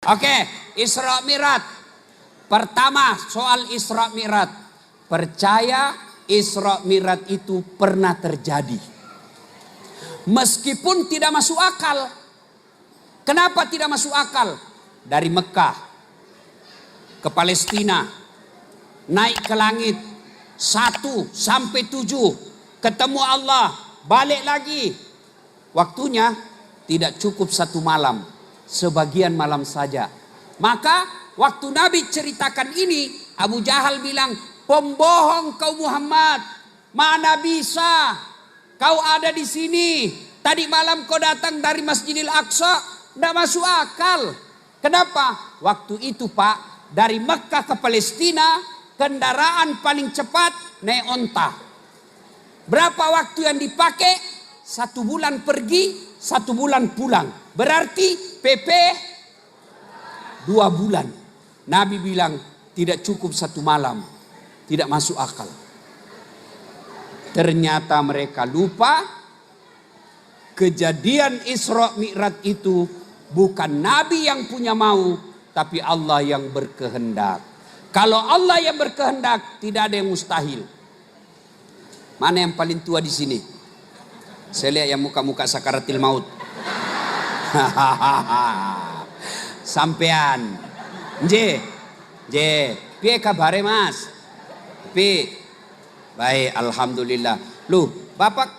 Oke, Isra Mi'raj. Pertama, soal Isra Mi'raj. Percaya Isra Mi'raj itu pernah terjadi. Meskipun tidak masuk akal. Kenapa tidak masuk akal? Dari Mekah ke Palestina, naik ke langit 1 sampai 7, ketemu Allah, balik lagi. Waktunya tidak cukup 1 malam, sebagian malam saja. Maka waktu Nabi ceritakan ini, Abu Jahal bilang, pembohong kau Muhammad, mana bisa kau ada di sini? Tadi malam kau datang dari Masjidil Aqsa, tidak masuk akal. Kenapa? Waktu itu Pak, dari Mekah ke Palestina, kendaraan paling cepat naik onta. Berapa waktu yang dipakai? 1 bulan pergi, 1 bulan pulang. Berarti PP 2 bulan. Nabi bilang tidak cukup 1 malam. Tidak masuk akal. Ternyata mereka lupa. Kejadian Isra Mi'raj itu bukan Nabi yang punya mau, tapi Allah yang berkehendak. Kalau Allah yang berkehendak, tidak ada yang mustahil. Mana yang paling tua di sini? Saya lihat yang muka-muka sakaratil maut. Sampean. Piye kabare Mas? Baik, alhamdulillah. Loh, Bapak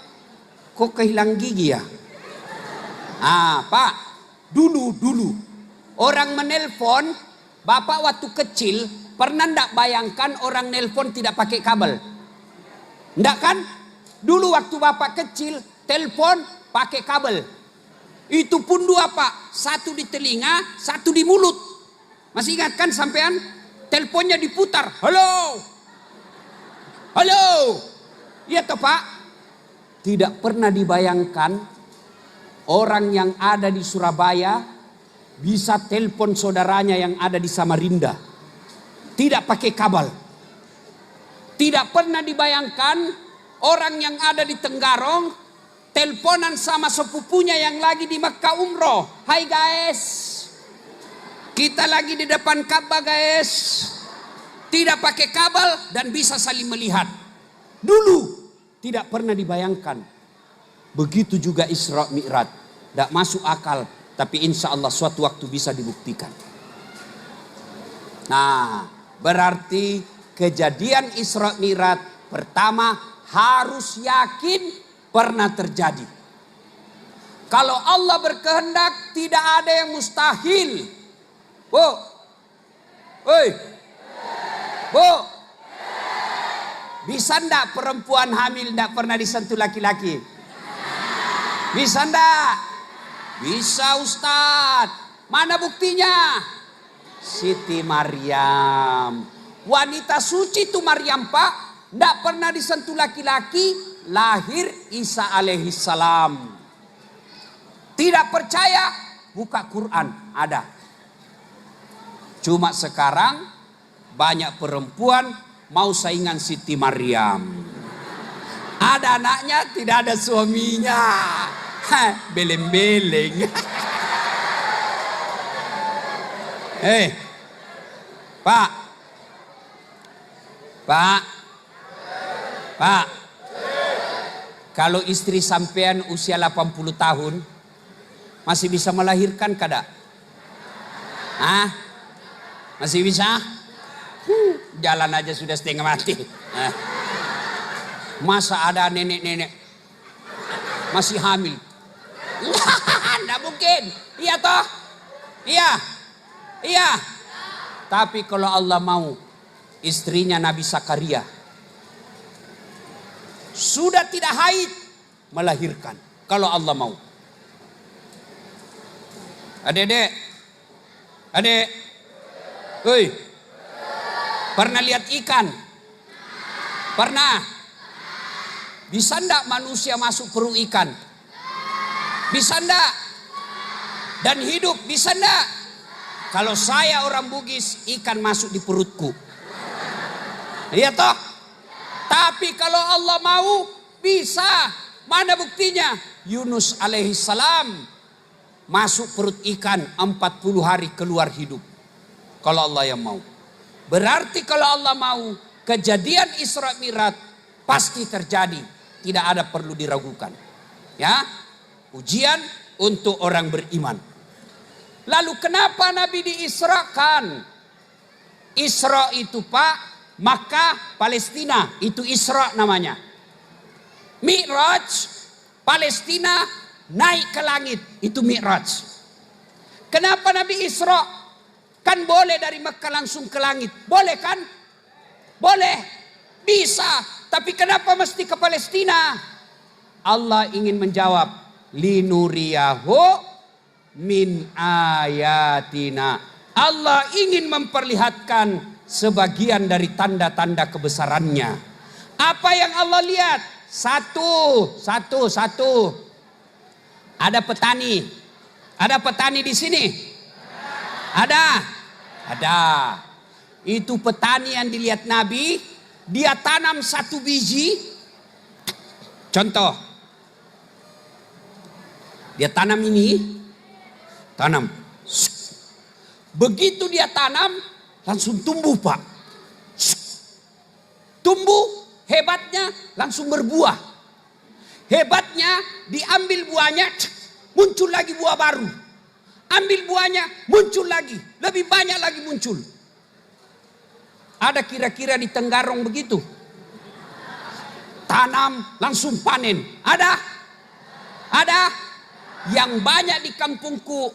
kok kehilang gigi ya? Pak, dulu orang menelpon, Bapak waktu kecil pernah ndak bayangkan orang nelpon tidak pakai kabel? Ndak kan? Dulu waktu Bapak kecil telepon pakai kabel. Itu pun 2 Pak, 1 di telinga, 1 di mulut. Masih ingat kan sampean? Teleponnya diputar. Halo. Iya toh Pak? Tidak pernah dibayangkan orang yang ada di Surabaya bisa telepon saudaranya yang ada di Samarinda. Tidak pakai kabel. Tidak pernah dibayangkan orang yang ada di Tenggarong teleponan sama sepupunya yang lagi di Mekah umroh. Hai guys, kita lagi di depan Ka'bah guys. Tidak pakai kabel dan bisa saling melihat. Dulu tidak pernah dibayangkan. Begitu juga Isra Mi'raj. Tidak masuk akal, tapi insya Allah suatu waktu bisa dibuktikan. Nah, berarti kejadian Isra Mi'raj pertama harus yakin pernah terjadi. Kalau Allah berkehendak, tidak ada yang mustahil. Bu, bisa ndak perempuan hamil ndak pernah disentuh laki-laki? Bisa ndak? Bisa Ustadz. Mana buktinya? Siti Maryam, wanita suci itu Maryam Pak, ndak pernah disentuh laki-laki. Lahir Isa alaihissalam. Tidak percaya? Buka Quran, ada. Cuma sekarang banyak perempuan mau saingan Siti Maryam. Ada anaknya, tidak ada suaminya. Beleng-beleng. Pak. Kalau istri sampean usia 80 tahun masih bisa melahirkan kada? Masih bisa? Jalan aja sudah setengah mati. Masa ada nenek-nenek masih hamil? Tidak mungkin. Iya toh? Iya. Tapi kalau Allah mau, istrinya Nabi Zakaria sudah tidak haid, melahirkan. Kalau Allah mau. Adek. Pernah lihat ikan? Pernah? Bisa ndak manusia masuk perut ikan? Bisa ndak? Dan hidup bisa ndak? Kalau saya orang Bugis, ikan masuk di perutku. Iya toh? Tapi kalau Allah mau, bisa. Mana buktinya? Yunus alaihissalam masuk perut ikan 40 hari keluar hidup. Kalau Allah yang mau. Berarti kalau Allah mau, kejadian Isra Mi'raj pasti terjadi. Tidak ada perlu diragukan. Ya, ujian untuk orang beriman. Lalu kenapa Nabi diisrakan? Isra itu Pak, Makkah, Palestina. Itu Isra namanya. Mi'raj, Palestina, naik ke langit. Itu Mi'raj. Kenapa Nabi Isra? Kan boleh dari Mekah langsung ke langit. Boleh kan? Boleh. Bisa. Tapi kenapa mesti ke Palestina? Allah ingin menjawab. Linuriyahu min ayatina. Allah ingin memperlihatkan sebagian dari tanda-tanda kebesarannya. Apa yang Allah lihat? Satu. Ada petani. Ada petani di sini? Ada. Itu petani yang dilihat Nabi, dia tanam satu biji. Contoh. Dia tanam ini, tanam. Begitu dia tanam, langsung tumbuh Pak. Tumbuh, hebatnya langsung berbuah. Hebatnya diambil buahnya, muncul lagi buah baru. Ambil buahnya, muncul lagi. Lebih banyak lagi muncul. Ada kira-kira di Tenggarong begitu? Tanam, langsung panen. Ada? Yang banyak di kampungku,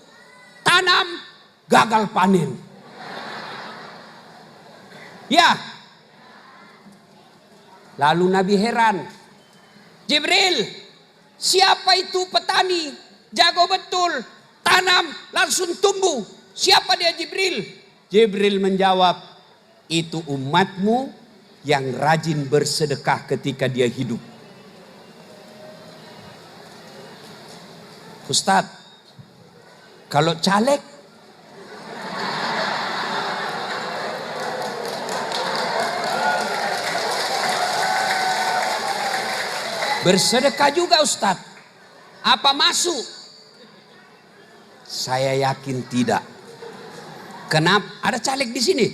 tanam, gagal panen. Ya. Lalu Nabi heran. Jibril, siapa itu petani? Jago betul. Tanam langsung tumbuh. Siapa dia Jibril? Jibril menjawab, itu umatmu yang rajin bersedekah ketika dia hidup. Ustadz, kalau caleg bersedekah juga Ustadz, apa masuk? Saya yakin tidak. Kenapa? Ada caleg di sini?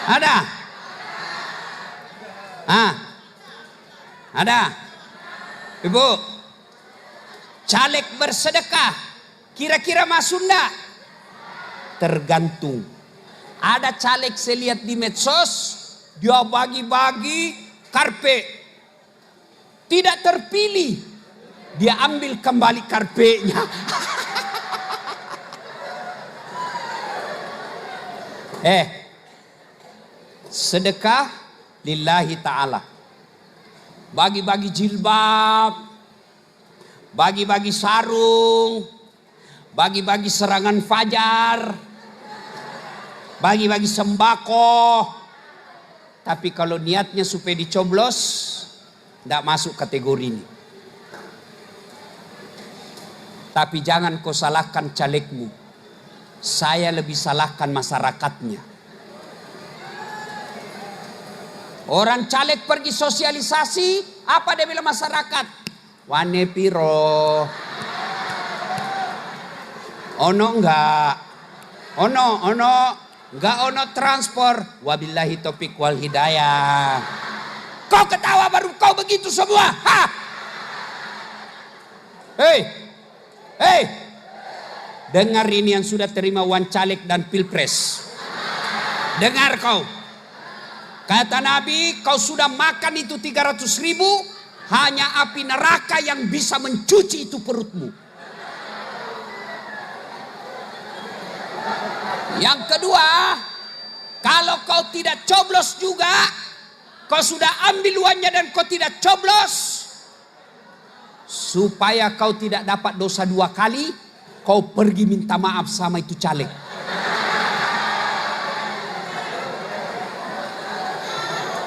Ada? Ada? Ibu, caleg bersedekah, kira-kira masuk enggak? Tergantung. Ada caleg saya lihat di medsos, dia bagi-bagi karpet. Tidak terpilih, dia ambil kembali karpetnya. Sedekah lillahi ta'ala. Bagi-bagi jilbab, bagi-bagi sarung, bagi-bagi serangan fajar, bagi-bagi sembako. Tapi kalau niatnya supaya dicoblos, tidak masuk kategori ini. Tapi jangan kau salahkan calegmu. Saya lebih salahkan masyarakatnya. Orang caleg pergi sosialisasi, apa dia bilang masyarakat? Wane piro. Ono enggak? Ono enggak ono transport. Wabillahi taufiq wal hidayah. Kau ketawa baru kau begitu semua. Ha? Hei. Dengar ini yang sudah terima wan caleg dan pilpres. Dengar kau. Kata Nabi, kau sudah makan itu 300.000, hanya api neraka yang bisa mencuci itu perutmu. Yang kedua, kalau kau tidak coblos juga, kau sudah ambil uangnya dan kau tidak coblos, supaya kau tidak dapat dosa 2 kali, kau pergi minta maaf sama itu caleg.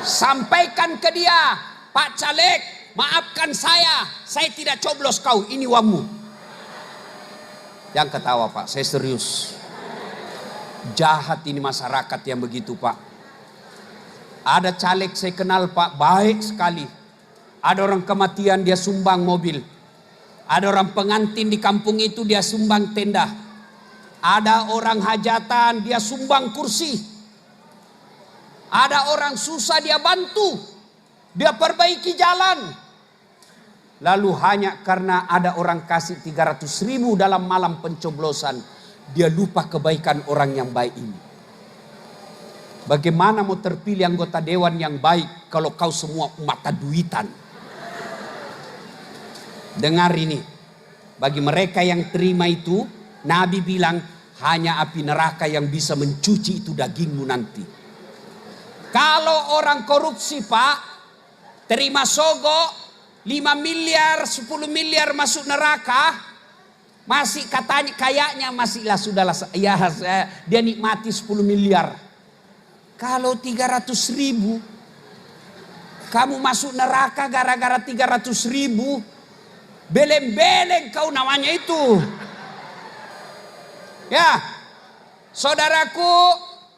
Sampaikan ke dia, Pak Caleg, maafkan saya tidak coblos kau, ini uangmu. Jangan ketawa Pak, saya serius. Jahat ini masyarakat yang begitu Pak. Ada caleg saya kenal Pak, baik sekali. Ada orang kematian dia sumbang mobil. Ada orang pengantin di kampung itu, dia sumbang tenda. Ada orang hajatan, dia sumbang kursi. Ada orang susah, dia bantu. Dia perbaiki jalan. Lalu hanya karena ada orang kasih 300.000 dalam malam pencoblosan, dia lupa kebaikan orang yang baik ini. Bagaimana mau terpilih anggota dewan yang baik kalau kau semua mata duitan? Dengar ini, bagi mereka yang terima itu, Nabi bilang hanya api neraka yang bisa mencuci itu dagingmu nanti. Kalau orang korupsi Pak, terima sogok 5 miliar, 10 miliar masuk neraka, masih katanya kayaknya masihlah sudahlah ya dia nikmati 10 miliar. Kalau 300.000 kamu masuk neraka gara-gara 300.000, beleng-beleng kau namanya itu. Ya, saudaraku,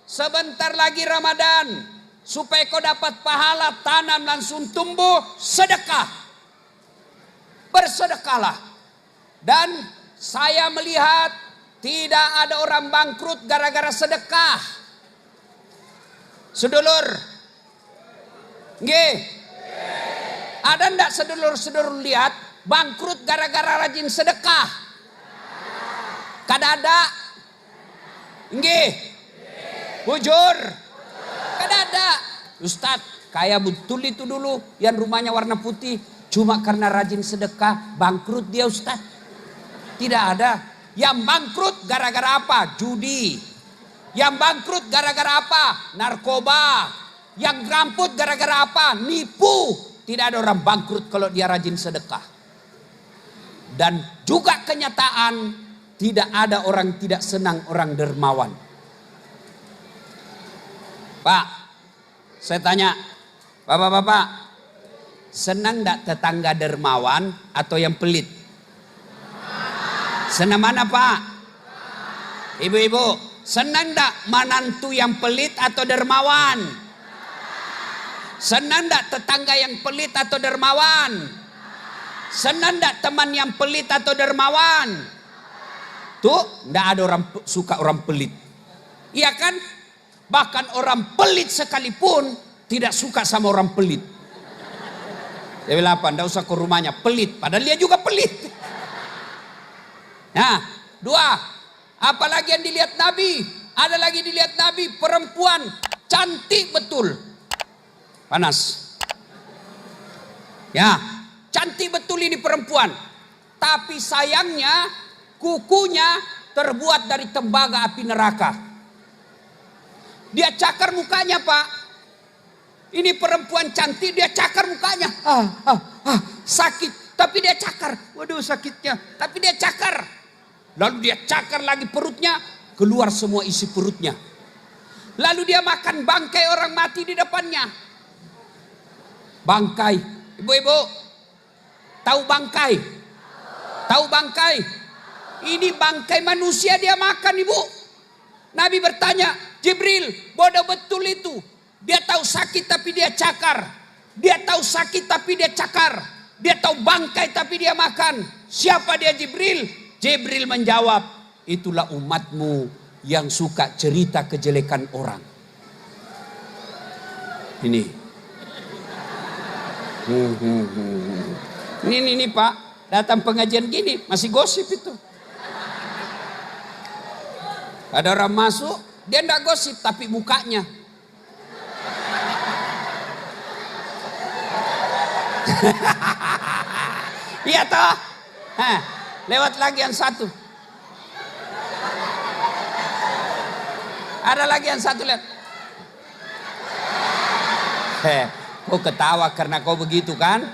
sebentar lagi Ramadan. Supaya kau dapat pahala, tanam langsung tumbuh, sedekah. Bersedekahlah. Dan saya melihat tidak ada orang bangkrut gara-gara sedekah. Sedulur, nggih. Ada ndak sedulur-sedulur lihat bangkrut gara-gara rajin sedekah? Kada ada. Nggih. Bujur. Kada ada. Ustadz, kayak betul itu dulu yang rumahnya warna putih, cuma karena rajin sedekah bangkrut dia Ustadz. Tidak ada. Yang bangkrut gara-gara apa? Judi. Yang bangkrut gara-gara apa? Narkoba. Yang ramput gara-gara apa? Nipu. Tidak ada orang bangkrut kalau dia rajin sedekah. Dan juga kenyataan, tidak ada orang tidak senang orang dermawan. Pak, saya tanya, bapak-bapak, senang tidak tetangga dermawan atau yang pelit? Senang mana Pak? Ibu-ibu, senang tidak menantu yang pelit atau dermawan? Senang tidak tetangga yang pelit atau dermawan? Senang tidak teman yang pelit atau dermawan? Tuh, tidak ada orang suka orang pelit. Iya kan? Bahkan orang pelit sekalipun tidak suka sama orang pelit. Dia bilang apa? Tidak usah ke rumahnya, pelit. Padahal dia juga pelit. Nah, dua. Apalagi yang dilihat Nabi? Ada lagi dilihat Nabi, perempuan cantik betul. Panas. Ya, cantik betul ini perempuan. Tapi sayangnya kukunya terbuat dari tembaga api neraka. Dia cakar mukanya Pak. Ini perempuan cantik, dia cakar mukanya. Sakit, tapi dia cakar. Waduh sakitnya, tapi dia cakar. Lalu dia cakar lagi perutnya, keluar semua isi perutnya. Lalu dia makan bangkai orang mati di depannya. Bangkai, ibu-ibu, tahu bangkai? Tahu bangkai? Ini bangkai manusia dia makan ibu. Nabi bertanya, Jibril, bodoh betul itu. Dia tahu sakit tapi dia cakar. Dia tahu sakit tapi dia cakar. Dia tahu bangkai tapi dia makan. Siapa dia Jibril? Jibril menjawab, itulah umatmu yang suka cerita kejelekan orang. Ini. Ini Pak, datang pengajian gini masih gosip itu. Ada orang masuk, dia enggak gosip tapi mukanya. Iya toh? Lewat lagi yang satu. Ada lagi yang satu lihat. Kau ketawa karena kau begitu kan?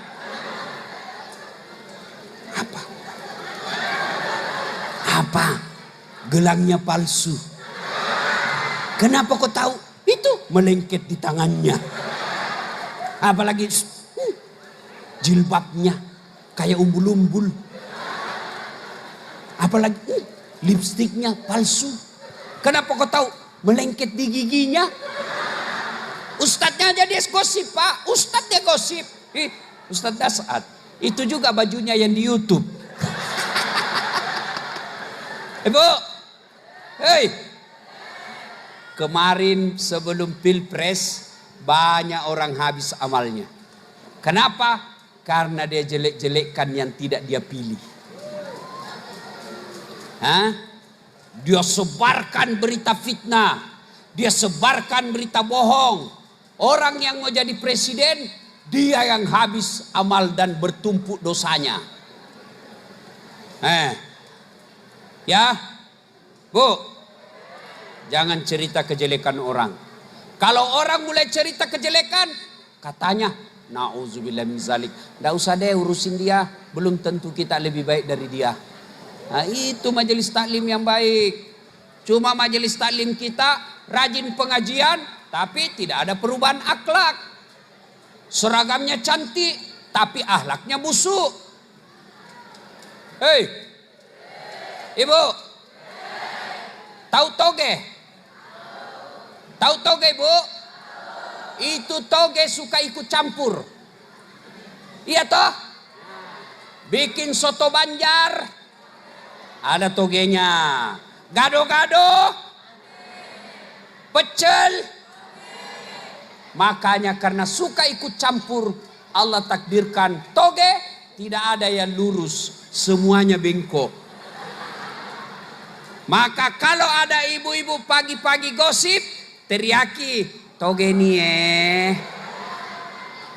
Apa? Apa? Gelangnya palsu. Kenapa kau tahu? Itu melengket di tangannya. Apalagi jilbabnya kayak umbul-umbul. Apalagi lipstiknya palsu. Kenapa kau tahu? Melengket di giginya. Ustadznya aja dia gosip Pak. Ustadz dia gosip. Ustadz Dasat. Itu juga bajunya yang di YouTube. Ibu, hei, kemarin sebelum pilpres banyak orang habis amalnya. Kenapa? Karena dia jelek-jelekkan yang tidak dia pilih. Dia sebarkan berita fitnah, dia sebarkan berita bohong. Orang yang mau jadi presiden, dia yang habis amal dan bertumpuk dosanya. Ya, Bu, jangan cerita kejelekan orang. Kalau orang mulai cerita kejelekan, katanya, na'udzubillah min zalik, nggak usah deh urusin dia, belum tentu kita lebih baik dari dia. Nah, itu majelis taklim yang baik. Cuma majelis taklim kita rajin pengajian, tapi tidak ada perubahan akhlak. Seragamnya cantik, tapi akhlaknya busuk. Hei, Ibu, tahu toge? Tahu toge, Bu? Itu toge suka ikut campur. Iya toh? Bikin soto Banjar, ada togenya. Gado-gado, pecel. Makanya karena suka ikut campur, Allah takdirkan toge tidak ada yang lurus, semuanya bengkok. Maka kalau ada ibu-ibu pagi-pagi gosip, teriaki, toge nih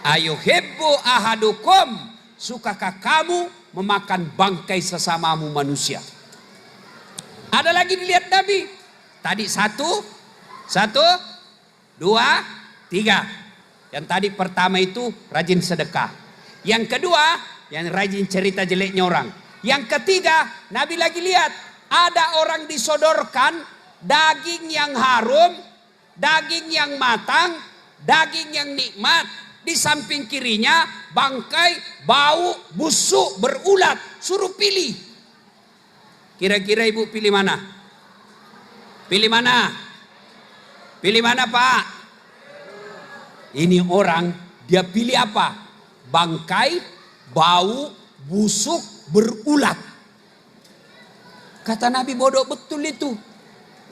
ayo hibbu ahadukum, sukakah kamu memakan bangkai sesamamu manusia? Ada lagi dilihat Nabi. Tadi satu, dua, tiga. Yang tadi pertama itu rajin sedekah. Yang kedua, yang rajin cerita jeleknya orang. Yang ketiga, Nabi lagi lihat. Ada orang disodorkan daging yang harum, daging yang matang, daging yang nikmat. Di samping kirinya bangkai, bau, busuk, berulat. Suruh pilih. Kira-kira ibu pilih mana? Pilih mana? Pilih mana Pak? Ini orang dia pilih apa? Bangkai, bau, busuk, berulat. Kata Nabi bodoh betul itu.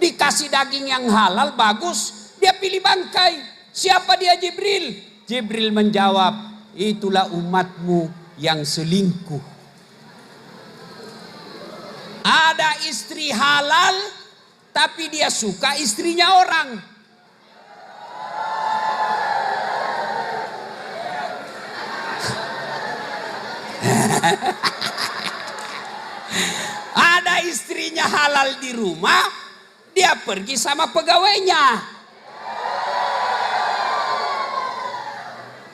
Dikasih daging yang halal bagus, dia pilih bangkai. Siapa dia? Jibril. Jibril menjawab, itulah umatmu yang selingkuh. Ada istri halal, tapi dia suka istrinya orang. Ada istrinya halal di rumah, dia pergi sama pegawainya.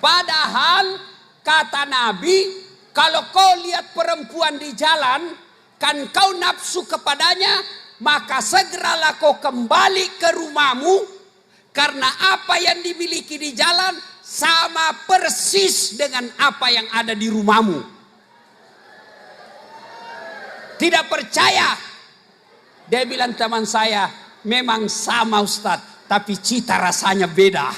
Padahal kata Nabi, kalau kau lihat perempuan di jalan, kan kau nafsu kepadanya, maka segeralah kau kembali ke rumahmu, karena apa yang dimiliki di jalan sama persis dengan apa yang ada di rumahmu. Tidak percaya? Dia bilang, teman saya, memang sama Ustadz, tapi cita rasanya beda.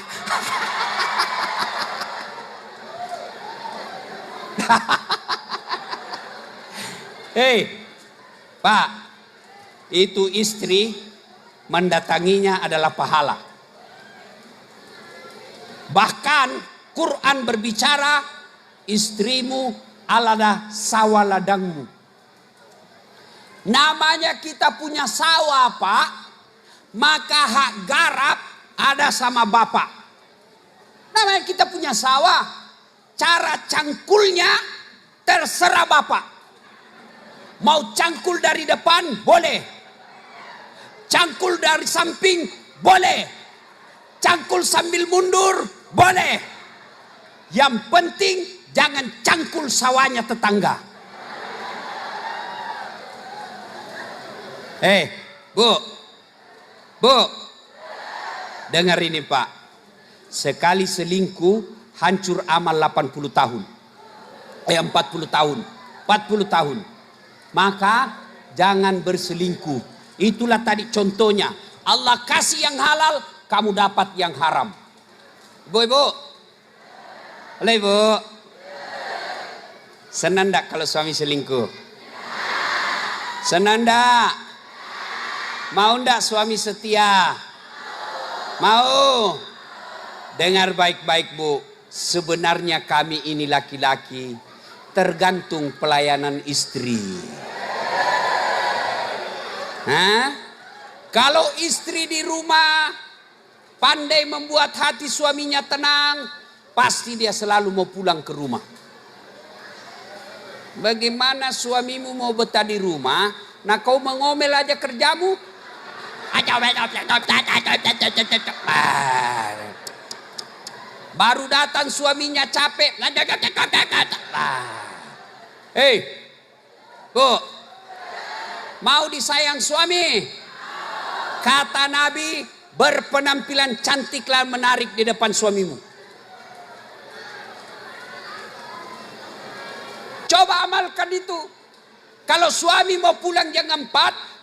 Hei, Pak, itu istri mendatanginya adalah pahala. Bahkan Quran berbicara, istrimu adalah sawah ladangmu. Namanya kita punya sawah Pak, maka hak garap ada sama bapak. Namanya kita punya sawah, cara cangkulnya terserah bapak. Mau cangkul dari depan boleh, cangkul dari samping boleh, cangkul sambil mundur boleh. Yang penting jangan cangkul sawahnya tetangga. Bu, dengar ini Pak. Sekali selingkuh hancur amal 80 tahun. 40 tahun. 40 tahun. Maka jangan berselingkuh. Itulah tadi contohnya. Allah kasih yang halal, kamu dapat yang haram. Ibu. Halo Ibu. Senang enggak kalau suami selingkuh? Senang enggak? Mau ndak suami setia? Mau? Dengar baik-baik Bu. Sebenarnya kami ini laki-laki tergantung pelayanan istri. Hah? Kalau istri di rumah pandai membuat hati suaminya tenang, pasti dia selalu mau pulang ke rumah. Bagaimana suamimu mau betah di rumah, nah kau mengomel aja kerjamu? Baru datang suaminya capek. Hei, Bu, mau disayang suami? Kata Nabi, berpenampilan cantiklah menarik di depan suamimu. Coba amalkan itu. Kalau suami mau pulang jam 4,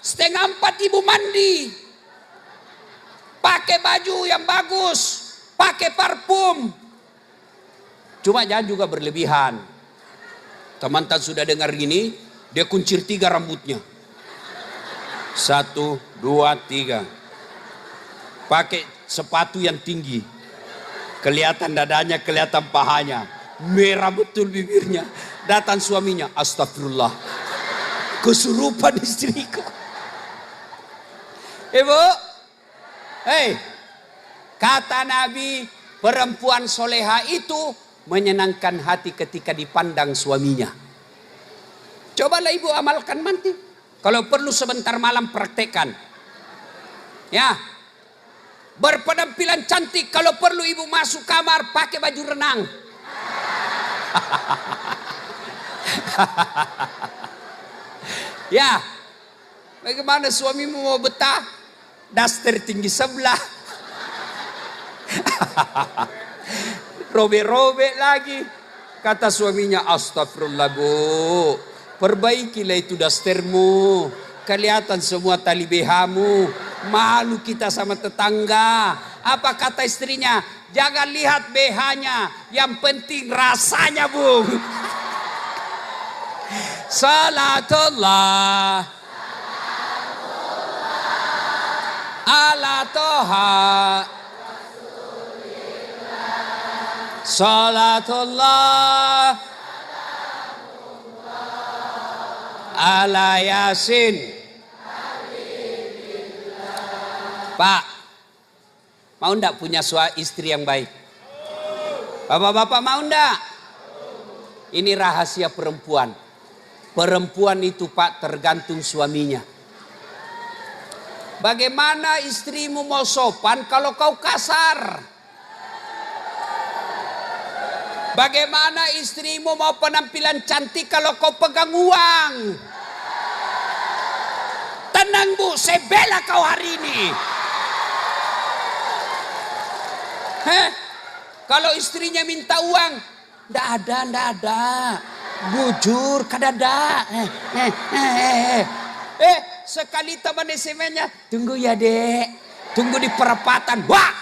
setengah 4 ibu mandi. Pakai baju yang bagus. Pakai parfum. Cuma jangan juga berlebihan. Teman-teman sudah dengar gini, dia kuncir 3 rambutnya. 1, 2, 3. Pakai sepatu yang tinggi. Kelihatan dadanya, kelihatan pahanya. Merah betul bibirnya. Datang suaminya, astagfirullah. Kesurupan istriku. Ibu, hei, kata Nabi, perempuan soleha itu menyenangkan hati ketika dipandang suaminya. Cobalah ibu amalkan nanti. Kalau perlu sebentar malam praktekkan. Ya, berpenampilan cantik. Kalau perlu ibu masuk kamar pakai baju renang. Ya, bagaimana suamimu mau betah? Daster tinggi sebelah. Robek-robek lagi. Kata suaminya, astagfirullah Bu, perbaikilah itu dastermu. Kelihatan semua tali BH-mu. Malu kita sama tetangga. Apa kata istrinya? Jangan lihat BH-nya, yang penting rasanya Bu. Salatullah ala toha, salatullah ala yasin. Pak, mau ndak punya istri yang baik? Bapak-bapak mau ndak? Ini rahasia perempuan. Perempuan itu Pak tergantung suaminya. Bagaimana istrimu mau sopan kalau kau kasar? Bagaimana istrimu mau penampilan cantik kalau kau pegang uang? Tenang Bu, saya bela kau hari ini. Kalau istrinya minta uang, ndak ada. Bujur kadada. Sekali teman SMS-nya, tunggu ya Dek, tunggu di perempatan. Wah,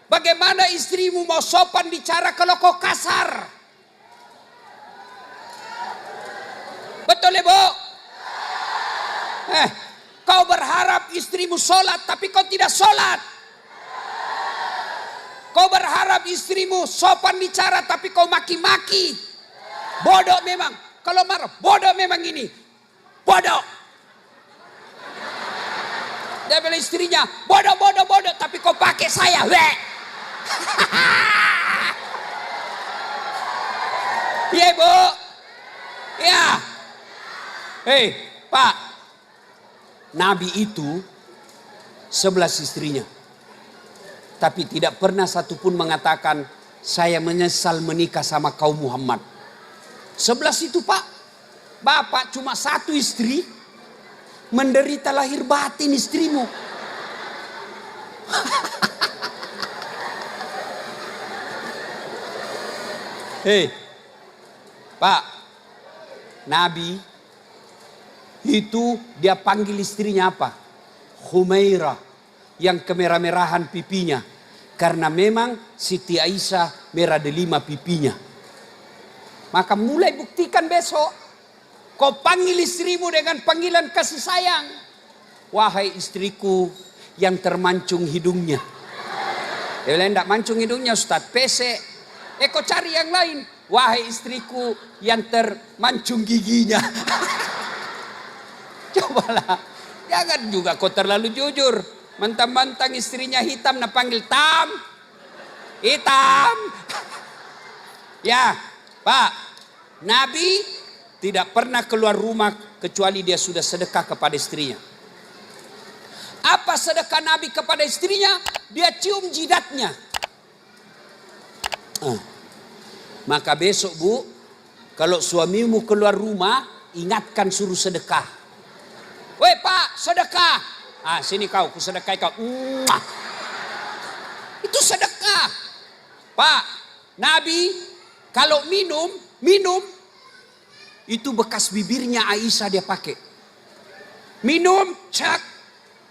bagaimana istrimu mau sopan bicara kalau kau kasar? Betul ya Bu? Kau berharap istrimu sholat tapi kau tidak sholat. Kau berharap istrimu sopan bicara tapi kau maki-maki. Bodoh memang. Kalau marah, bodoh memang ini. Bodoh. Dia bilang istrinya, bodoh. Tapi kau pakai saya. Iya Bu. Ya. Hei Pak. Nabi itu 11 istrinya. Tapi tidak pernah satupun mengatakan, saya menyesal menikah sama kaum Muhammad. 11 itu Pak. Bapak cuma 1 istri. Menderita lahir batin istrimu. Hei Pak. Nabi itu dia panggil istrinya apa? Humairah. Yang kemerah-merahan pipinya. Karena memang Siti Aisyah merah delima pipinya. Maka mulai buktikan besok. Kau panggil istrimu dengan panggilan kasih sayang. Wahai istriku yang termancung hidungnya. Dia bilang, enggak mancung hidungnya Ustaz, pesek. Kau cari yang lain. Wahai istriku yang termancung giginya. Cobalah. Jangan juga kau terlalu jujur. Mentang-mentang istrinya hitam, nak panggil Tam. Hitam. Ya, Pak. Nabi tidak pernah keluar rumah kecuali dia sudah sedekah kepada istrinya. Apa sedekah Nabi kepada istrinya? Dia cium jidatnya. Maka besok Bu, kalau suamimu keluar rumah, ingatkan suruh sedekah. Weh Pak, sedekah. Sini kau, ku sedekah kau. Itu sedekah. Pak, Nabi kalau minum, itu bekas bibirnya Aisyah dia pakai. Minum, cak.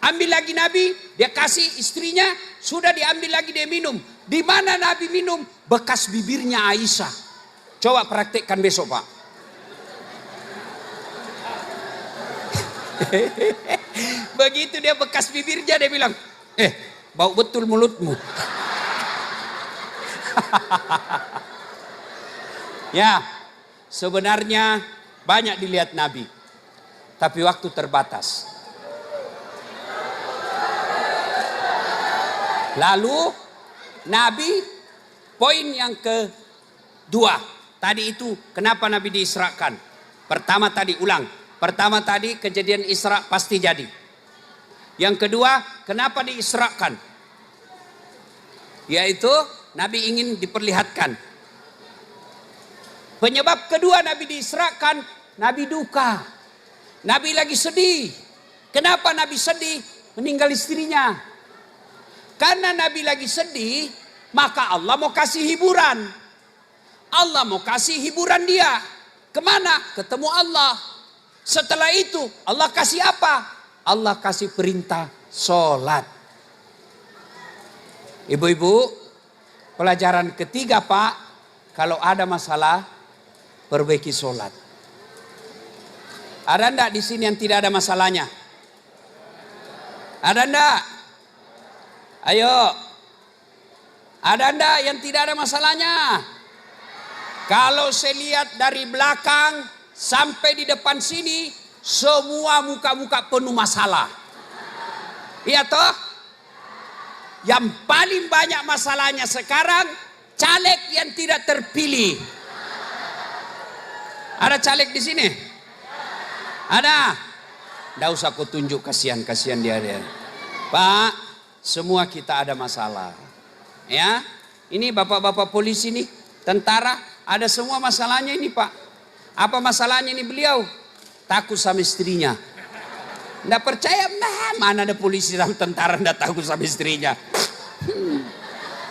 Ambil lagi Nabi, dia kasih istrinya, sudah diambil lagi dia minum. Di mana Nabi minum? Bekas bibirnya Aisyah. Coba praktekkan besok Pak. Begitu dia bekas bibirnya, dia bilang, bau betul mulutmu. Ya, sebenarnya banyak dilihat Nabi, tapi waktu terbatas. Lalu Nabi, poin yang kedua, tadi itu kenapa Nabi diisrakan? Pertama tadi kejadian Isra pasti jadi. Yang kedua, kenapa diisrakan? Yaitu Nabi ingin diperlihatkan. Penyebab kedua Nabi diisrakan, Nabi duka. Nabi lagi sedih. Kenapa Nabi sedih? Meninggal istrinya. Karena Nabi lagi sedih, maka Allah mau kasih hiburan. Allah mau kasih hiburan dia. Kemana? Ketemu Allah. Setelah itu Allah kasih apa? Allah kasih perintah sholat. Ibu-ibu, pelajaran ketiga Pak, kalau ada masalah, perbaiki sholat. Ada enggak di sini yang tidak ada masalahnya? Ada enggak? Ayo. Ada enggak yang tidak ada masalahnya? Kalau saya lihat dari belakang sampai di depan sini, semua muka-muka penuh masalah. Iya toh? Yang paling banyak masalahnya sekarang, caleg yang tidak terpilih. Ada caleg di sini? Ada? Nggak usah aku tunjuk, kasihan dia. Pak, semua kita ada masalah. Ya, ini bapak-bapak polisi nih, tentara, ada semua masalahnya ini Pak. Apa masalahnya ini beliau? Takut sama istrinya. Nggak percaya, mana ada polisi dan tentara nggak takut sama istrinya.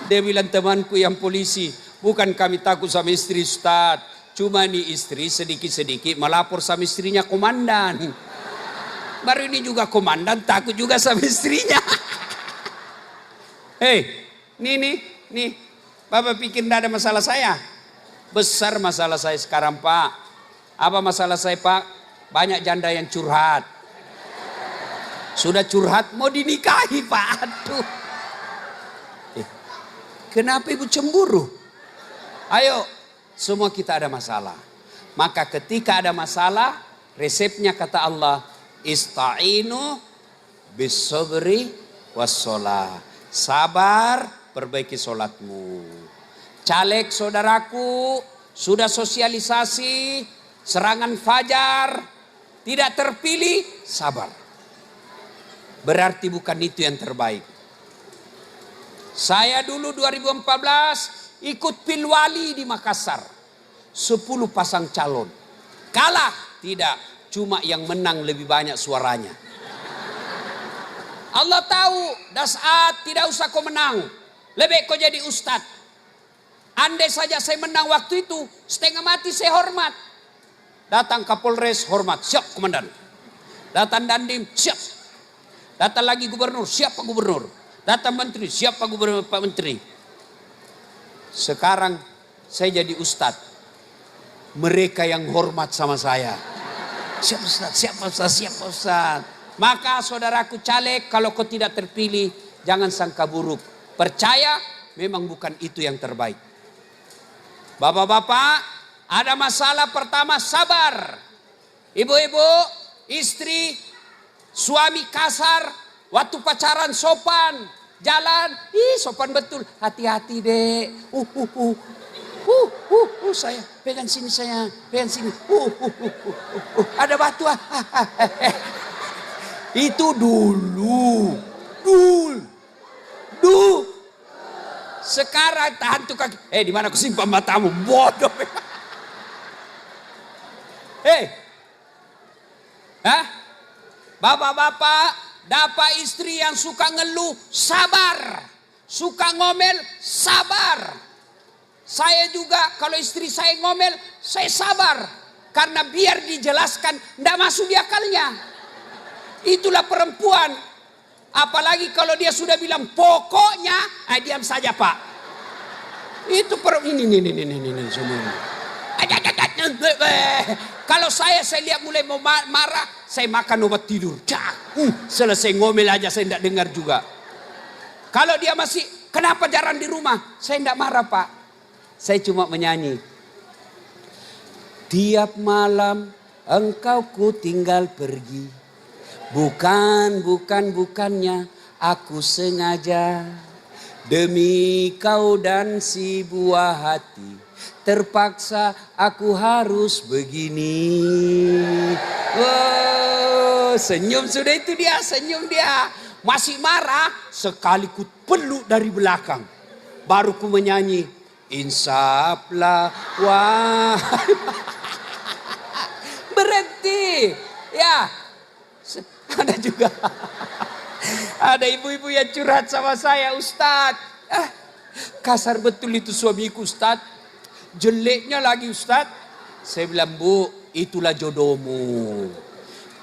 Dia bilang, temanku yang polisi, bukan kami takut sama istri Ustaz. Cuma nih istri sedikit-sedikit melapor sama istrinya komandan. Baru ini juga komandan takut juga sama istrinya. Hei, nih, Bapak pikir tidak ada masalah saya? Besar masalah saya sekarang Pak. Apa masalah saya Pak? Banyak janda yang curhat. Sudah curhat mau dinikahi Pak. Aduh. Kenapa ibu cemburu? Ayo, semua kita ada masalah. Maka ketika ada masalah, resepnya kata Allah, ista'inu bis-sabri was-shalah. Sabar, perbaiki sholatmu. Caleg saudaraku, sudah sosialisasi, serangan fajar, tidak terpilih, sabar. Berarti bukan itu yang terbaik. Saya dulu 2014 ikut pilwali di Makassar. 10 pasang calon. Kalah? Tidak, cuma yang menang lebih banyak suaranya. Allah tahu, dasar tidak usah kau menang. Lebih kau jadi ustad. Andai saja saya menang waktu itu, setengah mati saya hormat. Datang Kapolres, hormat, siap komandan. Datang Dandim, siap. Datang lagi gubernur, siap Pak Gubernur. Datang menteri, siap Pak Gubernur, Pak Menteri. Sekarang saya jadi ustad. Mereka yang hormat sama saya. Siap Ustaz, siap Ustaz, siap Ustaz. Maka saudaraku caleg, kalau kau tidak terpilih, jangan sangka buruk. Percaya memang bukan itu yang terbaik. Bapak-bapak, ada masalah pertama, sabar. Ibu-ibu, istri, suami kasar, waktu pacaran sopan, jalan, sopan betul. Hati-hati dek. Saya pegang sini, saya pegang sini. Ada batu. Itu dulu. Sekarang tahan tuh kaki. Di mana aku simpan matamu? Bodoh. Bapak-bapak, dapat istri yang suka ngeluh, sabar. Suka ngomel, sabar. Saya juga kalau istri saya ngomel, saya sabar. Karena biar dijelaskan, tidak masuk di akalnya. Itulah perempuan. Apalagi kalau dia sudah bilang pokoknya, diam saja Pak. Itu ini semua. Kalau saya lihat mulai mau marah, saya makan obat tidur. Selesai ngomel aja saya tidak dengar juga. Kalau dia masih, kenapa jarang di rumah? Saya tidak marah Pak. Saya cuma menyanyi. Tiap malam engkau ku tinggal pergi. Bukannya aku sengaja. Demi kau dan si buah hati. Terpaksa aku harus begini. Senyum sudah itu dia, senyum dia. Masih marah, sekali ku peluk dari belakang. Baru ku menyanyi. Insaflah wahai. Berhenti. Ya. Ada juga. Ada ibu-ibu yang curhat sama saya, Ustadz. Kasar betul itu suamiku Ustadz. Jeleknya lagi Ustadz. Saya bilang, Bu, itulah jodohmu.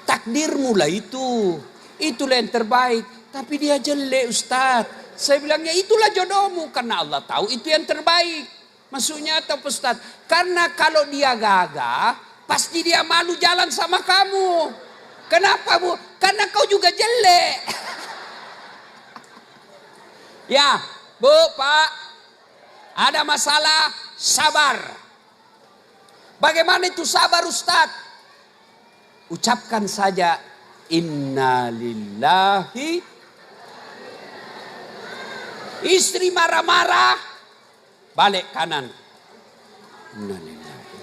Takdirmu lah itu. Itulah yang terbaik. Tapi dia jelek Ustadz. Saya bilangnya itulah jodohmu. Karena Allah tahu itu yang terbaik. Maksudnya apa Ustadz? Karena kalau dia gagah, pasti dia malu jalan sama kamu. Kenapa Bu? Karena kau juga jelek. Ya, Bu, Pak. Ada masalah, sabar. Bagaimana itu sabar Ustadz? Ucapkan saja innalillahi. Istri marah-marah, balik kanan. Innalillahi.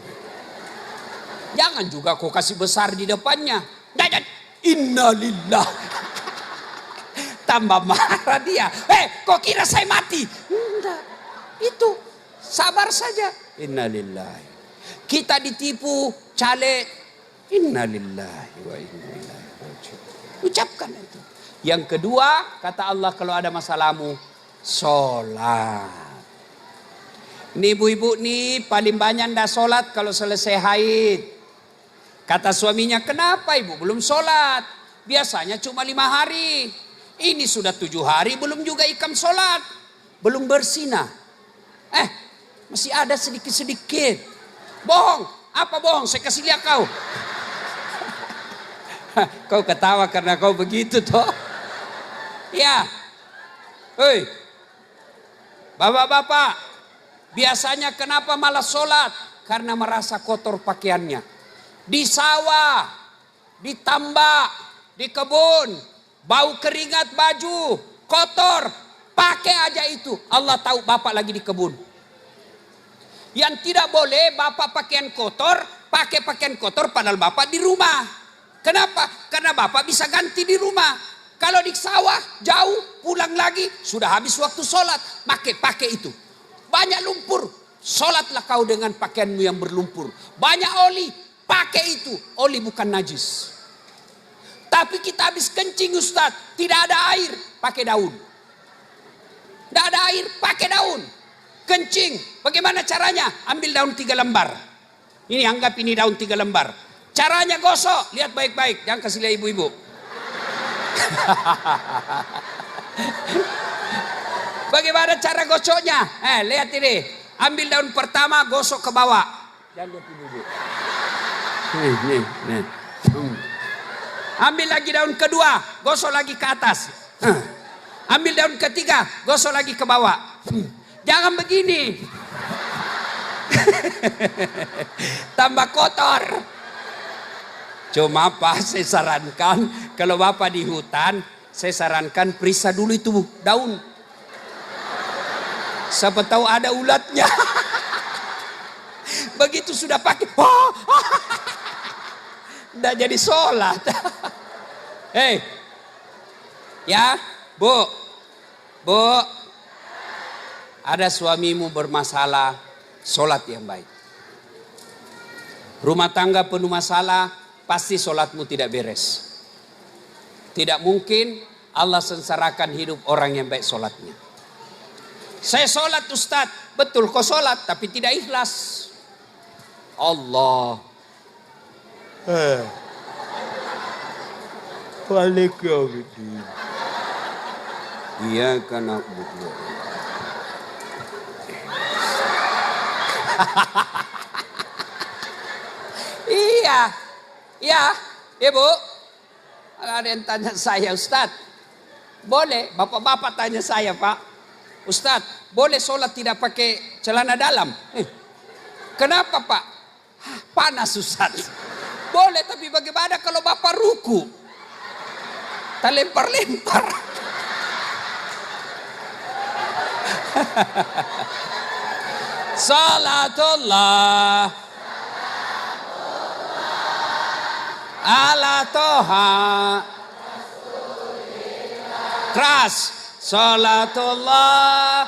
Jangan juga kau kasih besar di depannya. Innalillah. Tambah marah dia. Kok kira saya mati? Enggak. Itu sabar saja. Innalillahi. Kita ditipu caleg. Innalillahi wa inna ilaihi raji'un. Ucapkan itu. Yang kedua, kata Allah kalau ada masalahmu, sholat. Ini ibu-ibu nih paling banyak ndak sholat kalau selesai haid. Kata suaminya, kenapa ibu belum sholat? Biasanya cuma 5 hari. Ini sudah 7 hari belum juga ikam sholat. Belum bersinah. Masih ada sedikit-sedikit. Bohong. Apa bohong? Saya kasih lihat kau. Kau ketawa karena kau begitu toh. Ya. Hei. Bapak-bapak. Biasanya kenapa malas sholat? Karena merasa kotor pakaiannya. Di sawah, di tambak, di kebun, bau keringat baju, kotor, pakai aja itu. Allah tahu bapak lagi di kebun. Yang tidak boleh bapak pakaian kotor, pakai pakaian kotor padahal bapak di rumah. Kenapa? Karena bapak bisa ganti di rumah. Kalau di sawah jauh, pulang lagi, sudah habis waktu sholat, pakai itu. Banyak lumpur, sholatlah kau dengan pakaianmu yang berlumpur. Banyak oli, pakai itu. Oli bukan najis. Tapi kita habis kencing Ustaz, tidak ada air, pakai daun. Tidak ada air, pakai daun. Kencing, bagaimana caranya? Ambil daun 3 lembar. Ini anggap ini daun 3 lembar. Caranya gosok, lihat baik-baik, jangan kasih lihat ibu-ibu. Bagaimana cara gosoknya? Lihat ini. Ambil daun pertama, gosok ke bawah. Jangan lihat ibu-ibu. Nih. Ambil lagi daun kedua, gosok lagi ke atas. Ambil daun ketiga, gosok lagi ke bawah. Jangan begini. Tambah kotor. Cuma Pak, saya sarankan kalau Bapak di hutan, saya sarankan periksa dulu itu daun. Siapa tahu ada ulatnya. Begitu sudah pakai, udah jadi sholat. Hei, ya, Bu, ada suamimu bermasalah, sholat yang baik. Rumah tangga penuh masalah, pasti sholatmu tidak beres. Tidak mungkin Allah sengsarakan hidup orang yang baik sholatnya. Saya sholat Ustadz, betul kau sholat tapi tidak ikhlas. Allah. Balik ya gitu. Iya kan aku. Iya, Ibu. Ada yang tanya saya, Ustadz, boleh? Bapak-bapak tanya saya, Pak, Ustadz, boleh sholat tidak pakai celana dalam? Kenapa, Pak? Panas, Ustadz. Boleh, tapi bagaimana kalau Bapak ruku? Tak lempar-lempar. Salatullah ala toha. Keras. Salatullah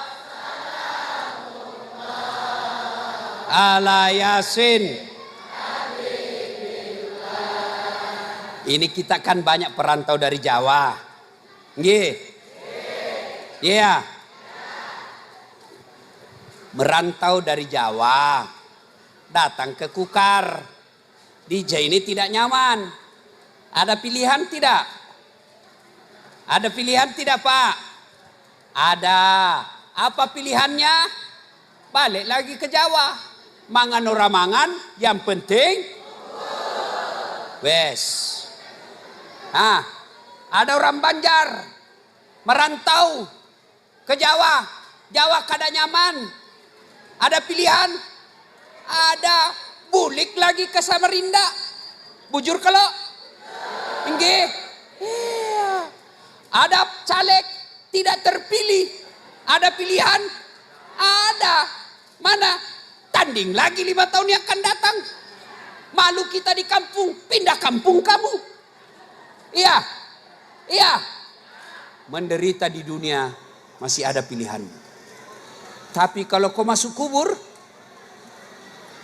ala Yasin. Ini kita kan banyak perantau dari Jawa. Nggih. Iya. Merantau dari Jawa, datang ke Kukar. DJ ini tidak nyaman. Ada pilihan tidak? Ada pilihan tidak, Pak? Ada. Apa pilihannya? Balik lagi ke Jawa. Mangan ora mangan, yang penting wes. Ada orang Banjar merantau ke Jawa. Jawa kada nyaman. Ada pilihan? Ada. Bulik lagi ke Samarinda. Bujur kalau? Nggih. Iya. Ada caleg tidak terpilih. Ada pilihan? Ada. Mana? Tanding lagi 5 tahun yang akan datang. Malu kita di kampung, pindah kampung kamu. Iya. Menderita di dunia masih ada pilihan. Tapi kalau kau masuk kubur,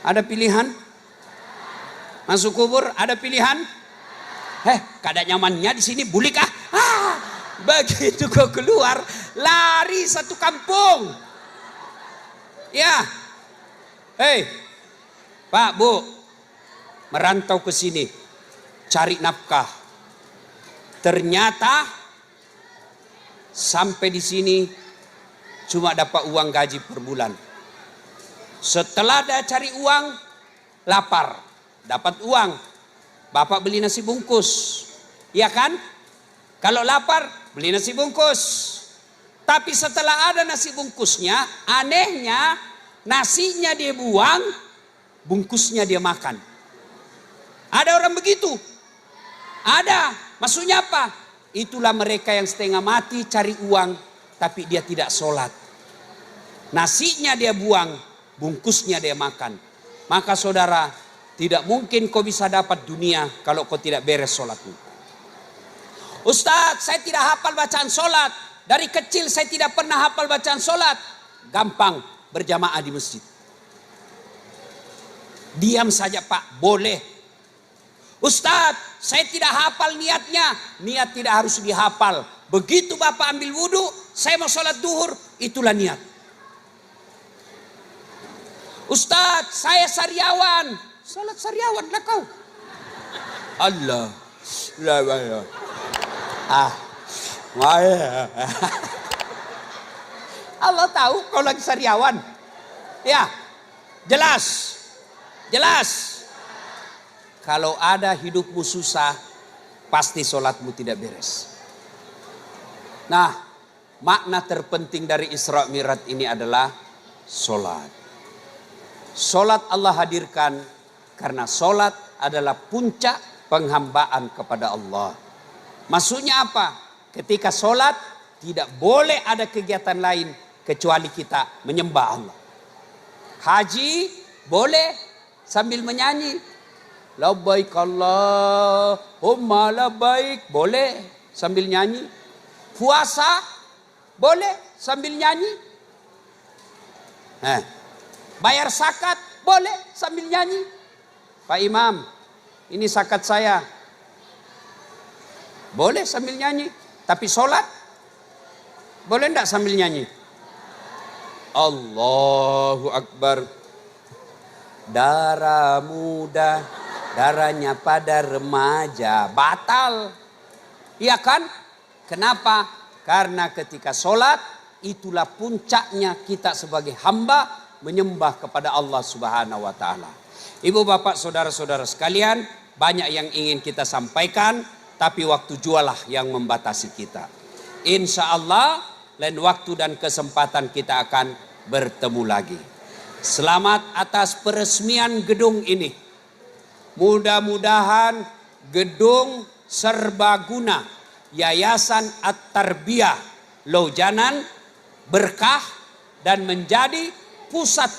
ada pilihan? Masuk kubur ada pilihan? Kada nyamannya di sini bulik ah. Begitu kau keluar, lari satu kampung. Ya. Hei, Pak, Bu, merantau ke sini, cari nafkah. Ternyata sampai di sini cuma dapat uang gaji per bulan. Setelah dia cari uang, lapar, dapat uang. Bapak beli nasi bungkus, iya kan? Kalau lapar, beli nasi bungkus. Tapi setelah ada nasi bungkusnya, anehnya nasinya dia buang, bungkusnya dia makan. Ada orang begitu? Ada. Maksudnya apa? Itulah mereka yang setengah mati cari uang, tapi dia tidak sholat. Nasinya dia buang, bungkusnya dia makan. Maka saudara, tidak mungkin kau bisa dapat dunia kalau kau tidak beres sholatmu. Ustadz, saya tidak hafal bacaan sholat. Dari kecil saya tidak pernah hafal bacaan sholat. Gampang, berjamaah di masjid. Diam saja Pak, boleh. Ustadz, saya tidak hafal niatnya. Niat tidak harus dihafal. Begitu Bapak ambil wudhu, saya mau sholat duhur, itulah niat. Ustadz, saya sariawan. Sholat sariawan lah kau. Allah. Allah tahu kau lagi sariawan. Ya, jelas. kalau ada hidupmu susah, pasti sholatmu tidak beres. Nah, makna terpenting dari Isra Mi'raj ini adalah sholat. Sholat Allah hadirkan karena sholat adalah puncak penghambaan kepada Allah. Maksudnya apa? Ketika sholat tidak boleh ada kegiatan lain kecuali kita menyembah Allah. Haji boleh sambil menyanyi. Labbaik Allahumma labbaik, boleh sambil nyanyi. Puasa boleh sambil nyanyi. Bayar zakat boleh sambil nyanyi. Pak Imam, ini zakat saya. Boleh sambil nyanyi. Tapi sholat boleh enggak sambil nyanyi? Allahu Akbar. Darah muda, darahnya pada remaja, batal. Iya kan? Kenapa? Karena ketika sholat, itulah puncaknya kita sebagai hamba menyembah kepada Allah Subhanahu wa Ta'ala. Ibu bapak saudara-saudara sekalian, banyak yang ingin kita sampaikan, tapi waktu jualah yang membatasi kita. Insya Allah, lain waktu dan kesempatan kita akan bertemu lagi. Selamat atas peresmian gedung ini. Mudah-mudahan gedung serbaguna Yayasan At-Tarbiyah Laujanan berkah dan menjadi pusat